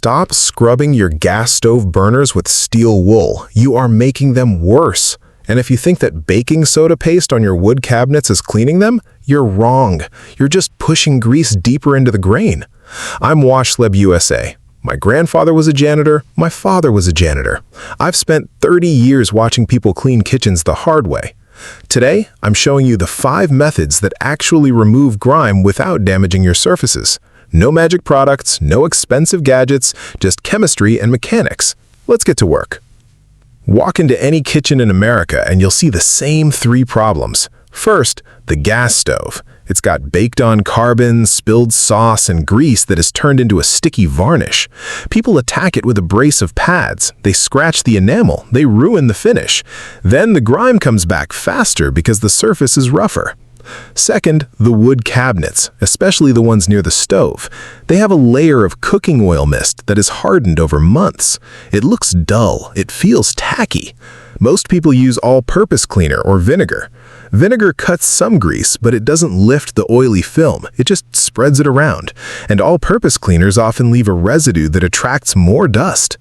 Stop scrubbing your gas stove burners with steel wool. You are making them worse. And if you think that baking soda paste on your wood cabinets is cleaning them, you're wrong. You're just pushing grease deeper into the grain. I'm WashLab USA. My grandfather was a janitor. My father was a janitor. I've spent 30 years watching people clean kitchens the hard way. Today, I'm showing you the 5 methods that actually remove grime without damaging your surfaces. No magic products, no expensive gadgets, just chemistry and mechanics. Let's get to work. Walk into any kitchen in America and you'll see the same 3 problems. First, the gas stove. It's got baked-on carbon, spilled sauce, and grease that has turned into a sticky varnish. People attack it with a brace of pads. They scratch the enamel. They ruin the finish. Then the grime comes back faster because the surface is rougher. Second, the wood cabinets, especially the ones near the stove. They have a layer of cooking oil mist that is hardened over months. It looks dull. It feels tacky. Most people use all-purpose cleaner or vinegar. Vinegar cuts some grease, but it doesn't lift the oily film. It just spreads it around. And all-purpose cleaners often leave a residue that attracts more dust.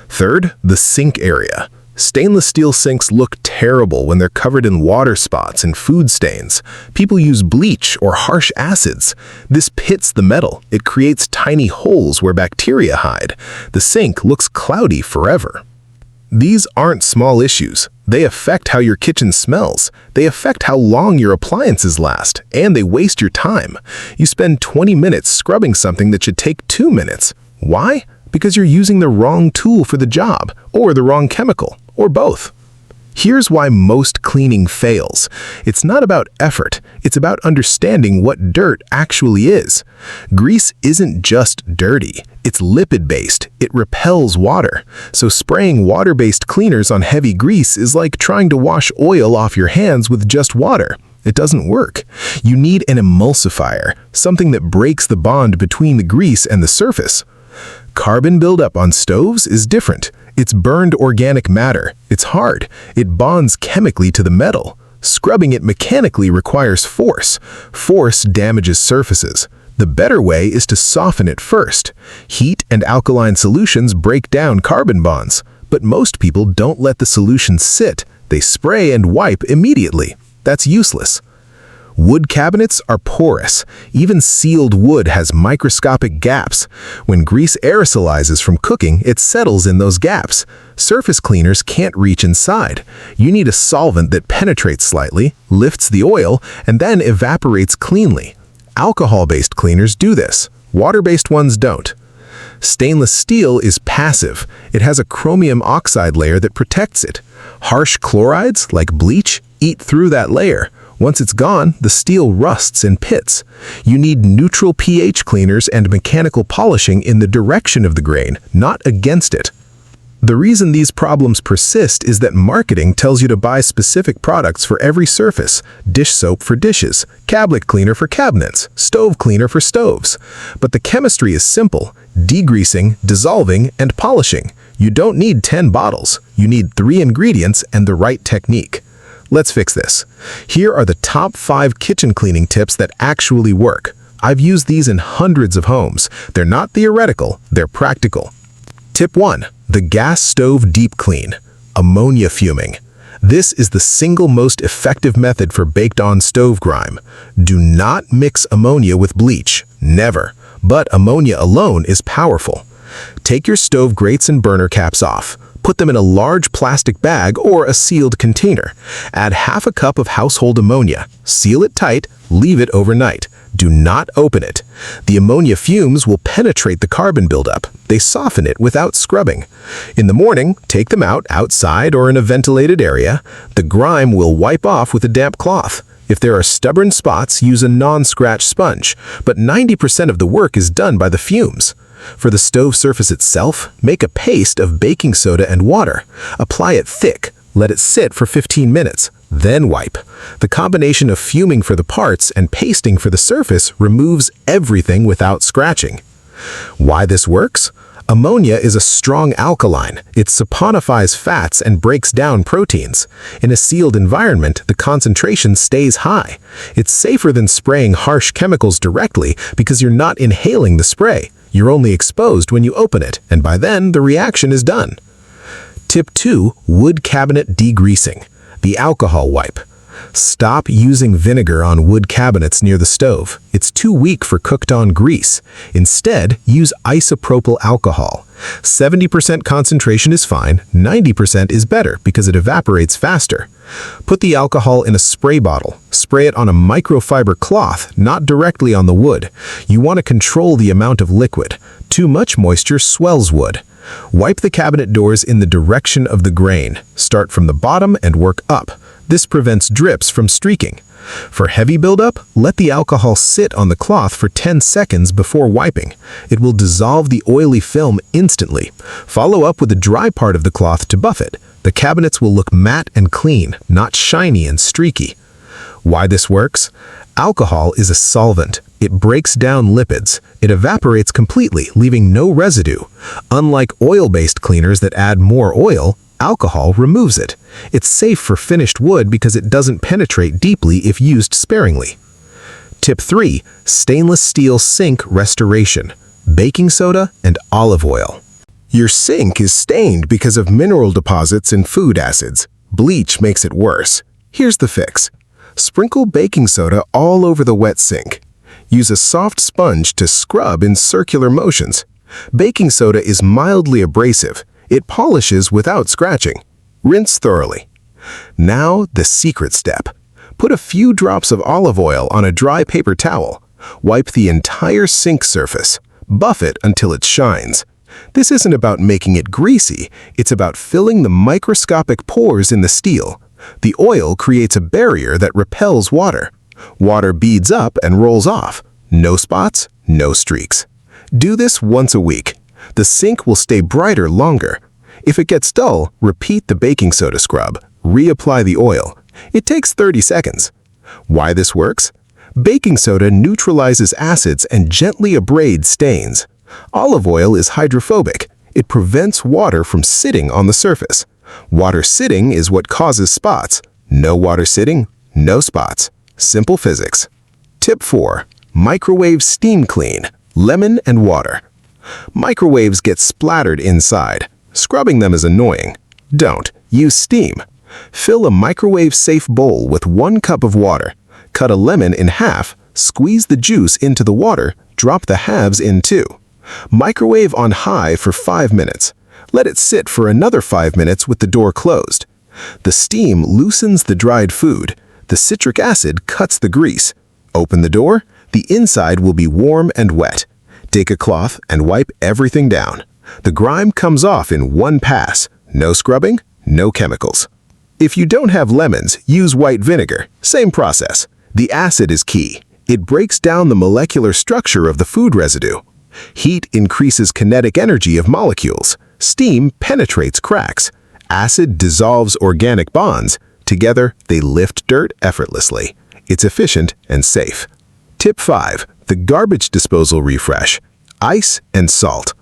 Third, the sink area. Stainless steel sinks look terrible when they're covered in water spots and food stains. People use bleach or harsh acids. This pits the metal. It creates tiny holes where bacteria hide. The sink looks cloudy forever. These aren't small issues. They affect how your kitchen smells. They affect how long your appliances last, and they waste your time. You spend 20 minutes scrubbing something that should take 2 minutes. Why? Because you're using the wrong tool for the job, or the wrong chemical, or both. Here's why most cleaning fails. It's not about effort. It's about understanding what dirt actually is. Grease isn't just dirty. It's lipid-based. It repels water. So spraying water-based cleaners on heavy grease is like trying to wash oil off your hands with just water. It doesn't work. You need an emulsifier, something that breaks the bond between the grease and the surface. Carbon buildup on stoves is different. It's burned organic matter. It's hard. It bonds chemically to the metal. Scrubbing it mechanically requires force. Force damages surfaces. The better way is to soften it first. Heat and alkaline solutions break down carbon bonds, but most people don't let the solution sit. They spray and wipe immediately. That's useless. Wood cabinets are porous. Even sealed wood has microscopic gaps. When grease aerosolizes from cooking, it settles in those gaps. Surface cleaners can't reach inside. You need a solvent that penetrates slightly, lifts the oil, and then evaporates cleanly. Alcohol-based cleaners do this. Water-based ones don't. Stainless steel is passive. It has a chromium oxide layer that protects it. Harsh chlorides, like bleach, eat through that layer. Once it's gone, the steel rusts and pits. You need neutral pH cleaners and mechanical polishing in the direction of the grain, not against it. The reason these problems persist is that marketing tells you to buy specific products for every surface: dish soap for dishes, cabinet cleaner for cabinets, stove cleaner for stoves. But the chemistry is simple: degreasing, dissolving, and polishing. You don't need 10 bottles. You need 3 ingredients and the right technique. Let's fix this. Here are the top 5 kitchen cleaning tips that actually work. I've used these in hundreds of homes. They're not theoretical, they're practical. Tip 1. The gas stove deep clean. Ammonia fuming. This is the single most effective method for baked-on stove grime. Do not mix ammonia with bleach. Never. But ammonia alone is powerful. Take your stove grates and burner caps off. Put them in a large plastic bag or a sealed container. Add half a cup of household ammonia. Seal it tight. Leave it overnight. Do not open it. The ammonia fumes will penetrate the carbon buildup. They soften it without scrubbing. In the morning, take them out outside or in a ventilated area. The grime will wipe off with a damp cloth. If there are stubborn spots, use a non-scratch sponge, but 90% of the work is done by the fumes. For the stove surface itself, make a paste of baking soda and water. Apply it thick. Let it sit for 15 minutes. Then wipe. The combination of fuming for the parts and pasting for the surface removes everything without scratching. Why this works? Ammonia is a strong alkaline. It saponifies fats and breaks down proteins. In a sealed environment, the concentration stays high. It's safer than spraying harsh chemicals directly because you're not inhaling the spray. You're only exposed when you open it, and by then, the reaction is done. Tip 2. Wood cabinet degreasing. The alcohol wipe. Stop using vinegar on wood cabinets near the stove. It's too weak for cooked-on grease. Instead, use isopropyl alcohol. 70% concentration is fine, 90% is better because it evaporates faster. Put the alcohol in a spray bottle. Spray it on a microfiber cloth, not directly on the wood. You want to control the amount of liquid. Too much moisture swells wood. Wipe the cabinet doors in the direction of the grain. Start from the bottom and work up. This prevents drips from streaking. For heavy buildup, let the alcohol sit on the cloth for 10 seconds before wiping. It will dissolve the oily film instantly. Follow up with the dry part of the cloth to buff it. The cabinets will look matte and clean, not shiny and streaky. Why this works? Alcohol is a solvent. It breaks down lipids. It evaporates completely, leaving no residue. Unlike oil-based cleaners that add more oil, alcohol removes it. It's safe for finished wood because it doesn't penetrate deeply if used sparingly. Tip 3. Stainless steel sink restoration. Baking soda and olive oil. Your sink is stained because of mineral deposits and food acids. Bleach makes it worse. Here's the fix. Sprinkle baking soda all over the wet sink. Use a soft sponge to scrub in circular motions. Baking soda is mildly abrasive. It polishes without scratching. Rinse thoroughly. Now, the secret step. Put a few drops of olive oil on a dry paper towel. Wipe the entire sink surface. Buff it until it shines. This isn't about making it greasy. It's about filling the microscopic pores in the steel. The oil creates a barrier that repels water. Water beads up and rolls off. No spots, no streaks. Do this once a week. The sink will stay brighter longer. If it gets dull, repeat the baking soda scrub. Reapply the oil. It takes 30 seconds. Why this works? Baking soda neutralizes acids and gently abrades stains. Olive oil is hydrophobic. It prevents water from sitting on the surface. Water sitting is what causes spots. No water sitting, no spots. Simple physics. Tip 4. Microwave steam clean. Lemon and water. Microwaves get splattered inside. Scrubbing them is annoying. Don't. Use steam. Fill a microwave-safe bowl with 1 cup of water. Cut a lemon in half, squeeze the juice into the water, drop the halves in too. Microwave on high for 5 minutes. Let it sit for another 5 minutes with the door closed. The steam loosens the dried food. The citric acid cuts the grease. Open the door. The inside will be warm and wet. Take a cloth and wipe everything down. The grime comes off in one pass. No scrubbing, no chemicals. If you don't have lemons, use white vinegar. Same process. The acid is key. It breaks down the molecular structure of the food residue. Heat increases kinetic energy of molecules. Steam penetrates cracks. Acid dissolves organic bonds. Together, they lift dirt effortlessly. It's efficient and safe. Tip 5. The garbage disposal refresh. Ice and salt.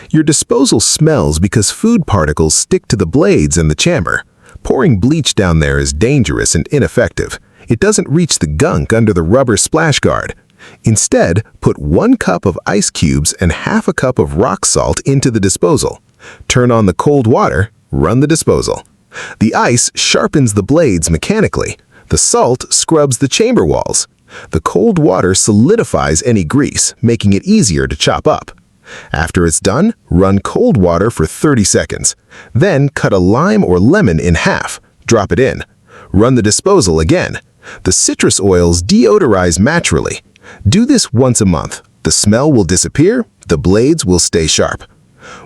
Your disposal smells because food particles stick to the blades and the chamber. Pouring bleach down there is dangerous and ineffective. It doesn't reach the gunk under the rubber splash guard. Instead, put 1 cup of ice cubes and half a cup of rock salt into the disposal. Turn on the cold water, run the disposal. The ice sharpens the blades mechanically. The salt scrubs the chamber walls. The cold water solidifies any grease, making it easier to chop up. After it's done, run cold water for 30 seconds. Then cut a lime or lemon in half. Drop it in. Run the disposal again. The citrus oils deodorize naturally. Do this once a month. The smell will disappear. The blades will stay sharp.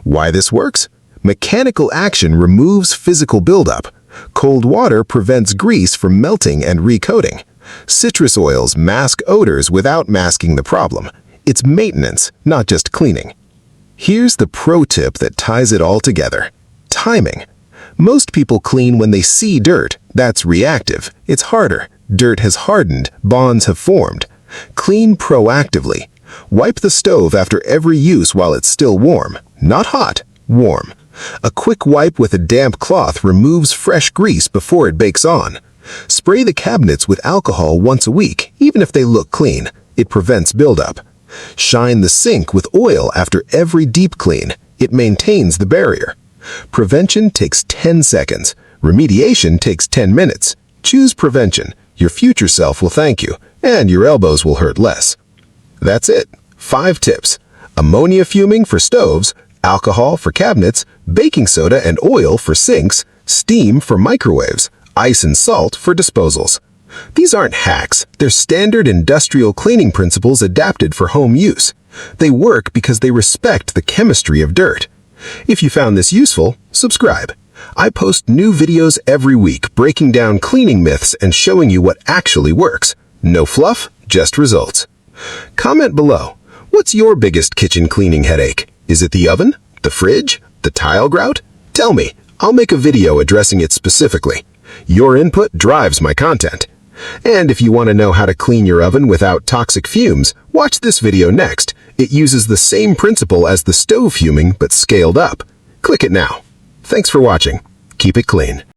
Why this works? Mechanical action removes physical buildup. Cold water prevents grease from melting and recoating. Citrus oils mask odors without masking the problem. It's maintenance, not just cleaning. Here's the pro tip that ties it all together. Timing. Most people clean when they see dirt. That's reactive. It's harder. Dirt has hardened. Bonds have formed. Clean proactively. Wipe the stove after every use while it's still warm. Not hot, warm. A quick wipe with a damp cloth removes fresh grease before it bakes on. Spray the cabinets with alcohol once a week, even if they look clean. It prevents buildup. Shine the sink with oil after every deep clean. It maintains the barrier. Prevention takes 10 seconds. Remediation takes 10 minutes. Choose prevention. Your future self will thank you, and your elbows will hurt less. That's it. 5 tips. Ammonia fuming for stoves, alcohol for cabinets, baking soda and oil for sinks, steam for microwaves, ice and salt for disposals. These aren't hacks. They're standard industrial cleaning principles adapted for home use. They work because they respect the chemistry of dirt. If you found this useful, subscribe. I post new videos every week breaking down cleaning myths and showing you what actually works. No fluff, just results. Comment below. What's your biggest kitchen cleaning headache? Is it the oven? The fridge? The tile grout? Tell me. I'll make a video addressing it specifically. Your input drives my content. And if you want to know how to clean your oven without toxic fumes, watch this video next. It uses the same principle as the stove fuming but scaled up. Click it now. Thanks for watching. Keep it clean.